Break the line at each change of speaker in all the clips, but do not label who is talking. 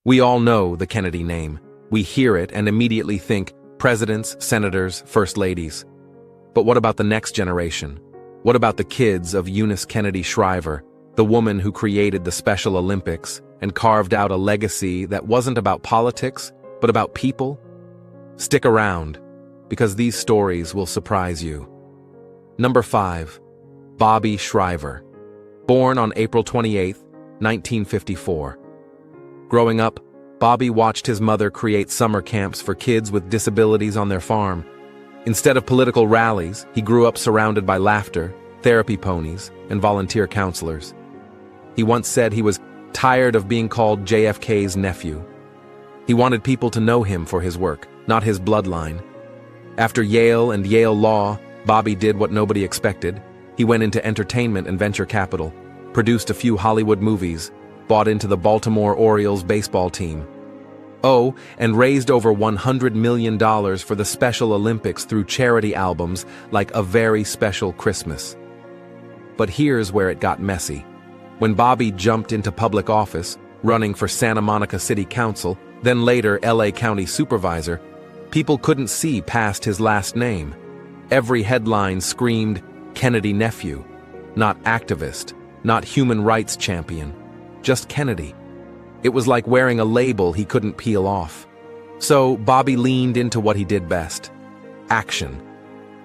We all know the Kennedy name. We hear it and immediately think presidents, senators, first ladies. But what about the next generation? What about the kids of Eunice Kennedy Shriver, the woman who created the Special Olympics and carved out a legacy that wasn't about politics, but about people? Stick around, because these stories will surprise you. Number 5. Bobby Shriver. Born on April 28, 1954. Growing up, Bobby watched his mother create summer camps for kids with disabilities on their farm. Instead of political rallies, he grew up surrounded by laughter, therapy ponies, and volunteer counselors. He once said he was tired of being called JFK's nephew. He wanted people to know him for his work, not his bloodline. After Yale and Yale Law, Bobby did what nobody expected. He went into entertainment and venture capital, produced a few Hollywood movies, bought into the Baltimore Orioles baseball team. Oh, and raised over $100 million for the Special Olympics through charity albums like A Very Special Christmas. But here's where it got messy. When Bobby jumped into public office, running for Santa Monica City Council, then later LA County Supervisor, people couldn't see past his last name. Every headline screamed Kennedy nephew, not activist, not human rights champion, just Kennedy. It was like wearing a label he couldn't peel off. So Bobby leaned into what he did best: action.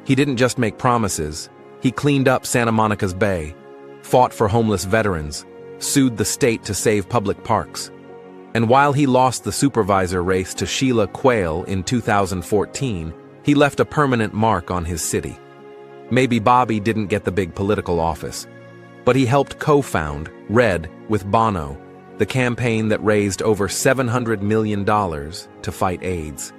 He didn't just make promises, he cleaned up Santa Monica's Bay, fought for homeless veterans, sued the state to save public parks. And while he lost the supervisor race to Sheila Quayle in 2014, he left a permanent mark on his city. Maybe Bobby didn't get the big political office, but he helped co-found RED with Bono, the campaign that raised over $700 million to fight AIDS.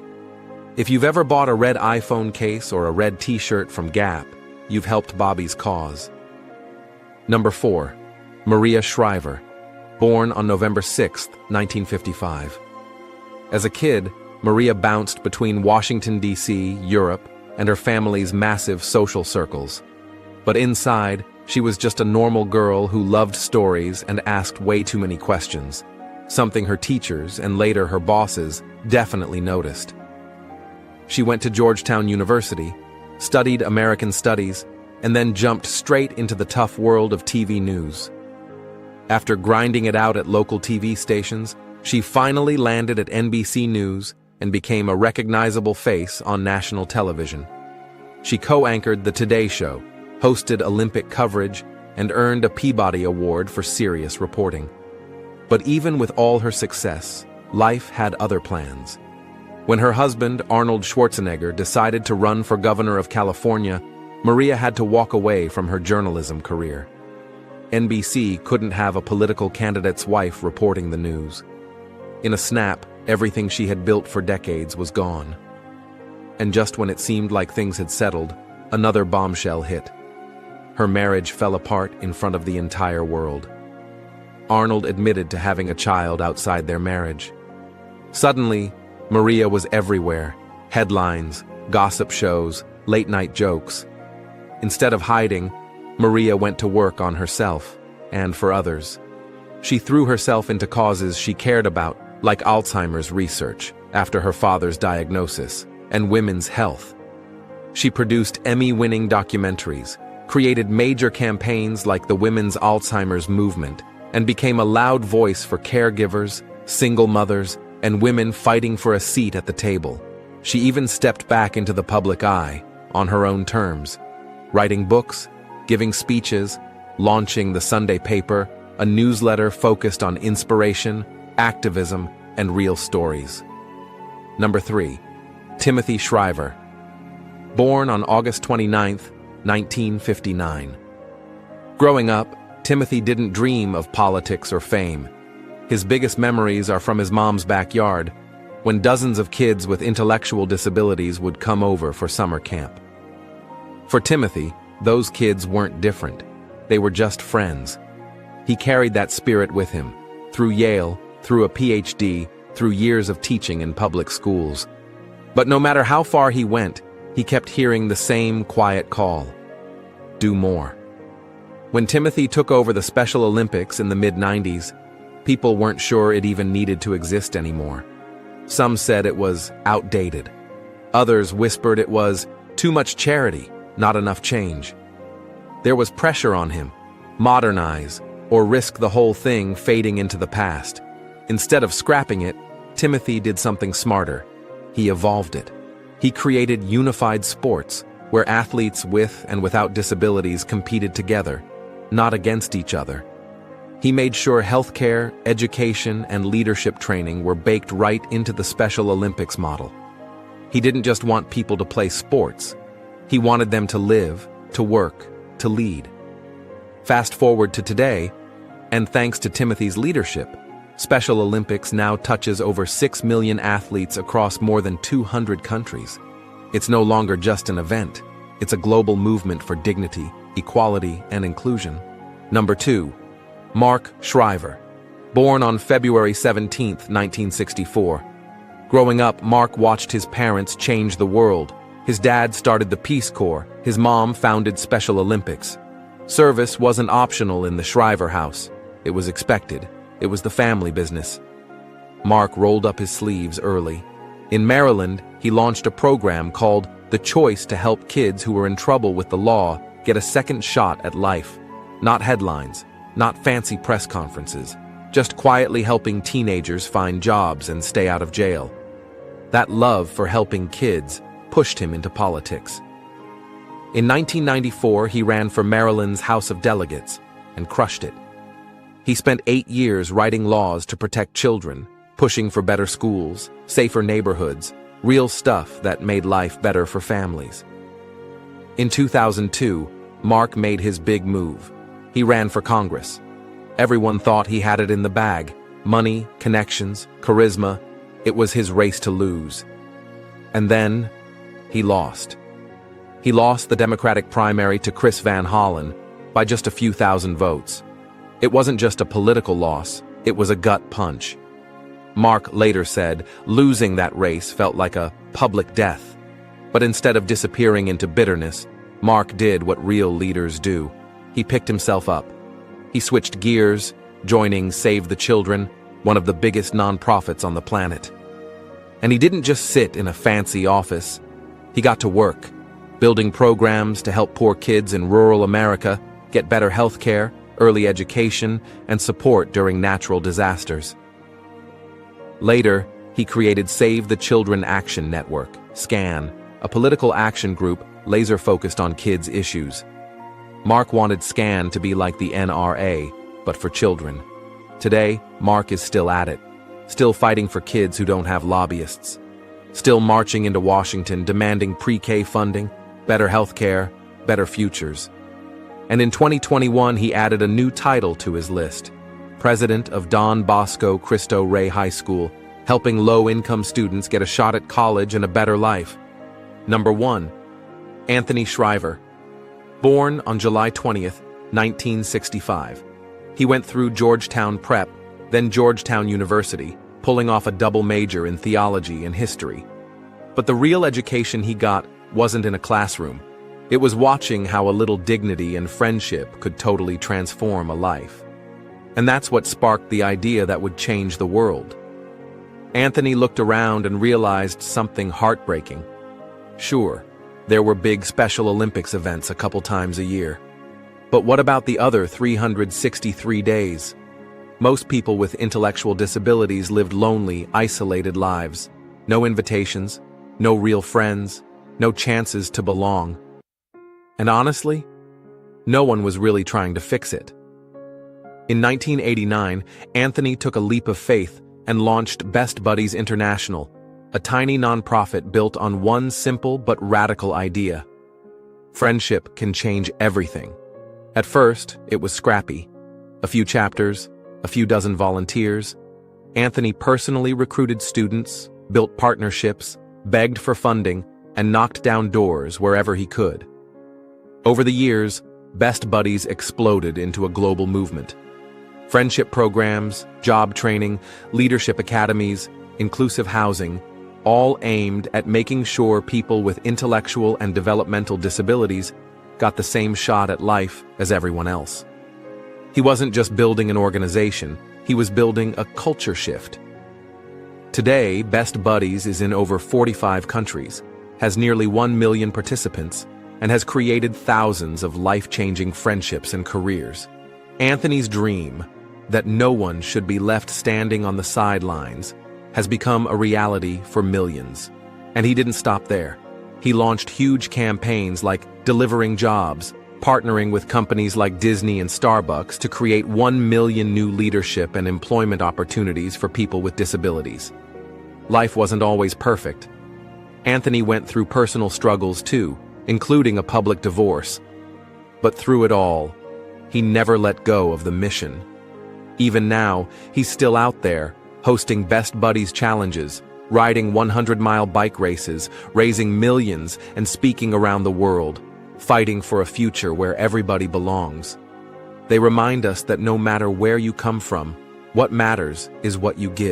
If you've ever bought a red iPhone case or a red t-shirt from Gap, you've helped Bobby's cause. Number 4. Maria Shriver. Born on November 6, 1955. As a kid, Maria bounced between Washington, D.C., Europe, and her family's massive social circles. But inside, she was just a normal girl who loved stories and asked way too many questions, something her teachers and later her bosses definitely noticed. She went to Georgetown University, studied American Studies, and then jumped straight into the tough world of TV news. After grinding it out at local TV stations, she finally landed at NBC News and became a recognizable face on national television. She co-anchored The Today Show, hosted Olympic coverage, and earned a Peabody Award for serious reporting. But even with all her success, life had other plans. When her husband, Arnold Schwarzenegger, decided to run for governor of California, Maria had to walk away from her journalism career. NBC couldn't have a political candidate's wife reporting the news. In a snap, everything she had built for decades was gone. And just when it seemed like things had settled, another bombshell hit. Her marriage fell apart in front of the entire world. Arnold admitted to having a child outside their marriage. Suddenly, Maria was everywhere: headlines, gossip shows, late-night jokes. Instead of hiding, Maria went to work on herself and for others. She threw herself into causes she cared about, like Alzheimer's research after her father's diagnosis, and women's health. She produced Emmy-winning documentaries, created major campaigns like the Women's Alzheimer's Movement, and became a loud voice for caregivers, single mothers, and women fighting for a seat at the table. She even stepped back into the public eye, on her own terms, writing books, giving speeches, launching the Sunday paper, a newsletter focused on inspiration, activism, and real stories. Number 3. Timothy Shriver. Born on August 29, 1959. Growing up, Timothy didn't dream of politics or fame. His biggest memories are from his mom's backyard, when dozens of kids with intellectual disabilities would come over for summer camp. For Timothy, those kids weren't different. They were just friends. He carried that spirit with him, through Yale, through a PhD, through years of teaching in public schools. But no matter how far he went, he kept hearing the same quiet call: do more. When Timothy took over the Special Olympics in the mid-90s, People weren't sure it even needed to exist anymore. Some said it was outdated. Others whispered it was too much charity, not enough change. There was pressure on him: modernize, or risk the whole thing fading into the past. Instead of scrapping it, Timothy did something smarter. He evolved it. He created unified sports, where athletes with and without disabilities competed together, not against each other. He made sure healthcare, education, and leadership training were baked right into the Special Olympics model. He didn't just want people to play sports. He wanted them to live, to work, to lead. Fast forward to today, and thanks to Timothy's leadership, Special Olympics now touches over 6 million athletes across more than 200 countries. It's no longer just an event. It's a global movement for dignity, equality, and inclusion. Number 2. Mark Shriver. Born on February 17, 1964. Growing up, Mark watched his parents change the world. His dad started the Peace Corps. His mom founded Special Olympics. Service wasn't optional in the Shriver house. It was expected. It was the family business. Mark rolled up his sleeves early. In Maryland, he launched a program called The Choice to help kids who were in trouble with the law get a second shot at life. Not headlines, not fancy press conferences, just quietly helping teenagers find jobs and stay out of jail. That love for helping kids pushed him into politics. In 1994, he ran for Maryland's House of Delegates and crushed it. He spent 8 years writing laws to protect children, pushing for better schools, safer neighborhoods, real stuff that made life better for families. In 2002, Mark made his big move. He ran for Congress. Everyone thought he had it in the bag: money, connections, charisma. It was his race to lose. And then, he lost. He lost the Democratic primary to Chris Van Hollen by just a few thousand votes. It wasn't just a political loss, it was a gut punch. Mark later said losing that race felt like a public death. But instead of disappearing into bitterness, Mark did what real leaders do. He picked himself up. He switched gears, joining Save the Children, one of the biggest nonprofits on the planet. And he didn't just sit in a fancy office. He got to work, building programs to help poor kids in rural America get better health care, early education, and support during natural disasters. Later, he created Save the Children Action Network, SCAN, a political action group laser-focused on kids' issues. Mark wanted SCAN to be like the NRA, but for children. Today, Mark is still at it, still fighting for kids who don't have lobbyists, still marching into Washington demanding pre-K funding, better health care, better futures. And in 2021, he added a new title to his list: President of Don Bosco Cristo Rey High School, helping low-income students get a shot at college and a better life. Number 1. Anthony Shriver. Born on July 20th, 1965. He went through Georgetown Prep, then Georgetown University, pulling off a double major in theology and history. But the real education he got wasn't in a classroom. It was watching how a little dignity and friendship could totally transform a life. And that's what sparked the idea that would change the world. Anthony looked around and realized something heartbreaking. Sure, there were big Special Olympics events a couple times a year. But what about the other 363 days? Most people with intellectual disabilities lived lonely, isolated lives. No invitations, no real friends, no chances to belong. And honestly, no one was really trying to fix it. In 1989, Anthony took a leap of faith and launched Best Buddies International, a tiny nonprofit built on one simple but radical idea. Friendship can change everything. At first, it was scrappy. A few chapters, a few dozen volunteers. Anthony personally recruited students, built partnerships, begged for funding, and knocked down doors wherever he could. Over the years, Best Buddies exploded into a global movement. Friendship programs, job training, leadership academies, inclusive housing, all aimed at making sure people with intellectual and developmental disabilities got the same shot at life as everyone else. He wasn't just building an organization, He was building a culture shift. Today, Best Buddies is in over 45 countries, has nearly 1 million participants, and has created thousands of life-changing friendships and careers. Anthony's dream, that no one should be left standing on the sidelines, has become a reality for millions. And he didn't stop there. He launched huge campaigns like delivering jobs, partnering with companies like Disney and Starbucks to create 1 million new leadership and employment opportunities for people with disabilities. Life wasn't always perfect. Anthony went through personal struggles too, including a public divorce. But through it all, he never let go of the mission. Even now, he's still out there, hosting Best Buddies challenges, riding 100-mile bike races, raising millions, and speaking around the world, fighting for a future where everybody belongs. They remind us that no matter where you come from, what matters is what you give.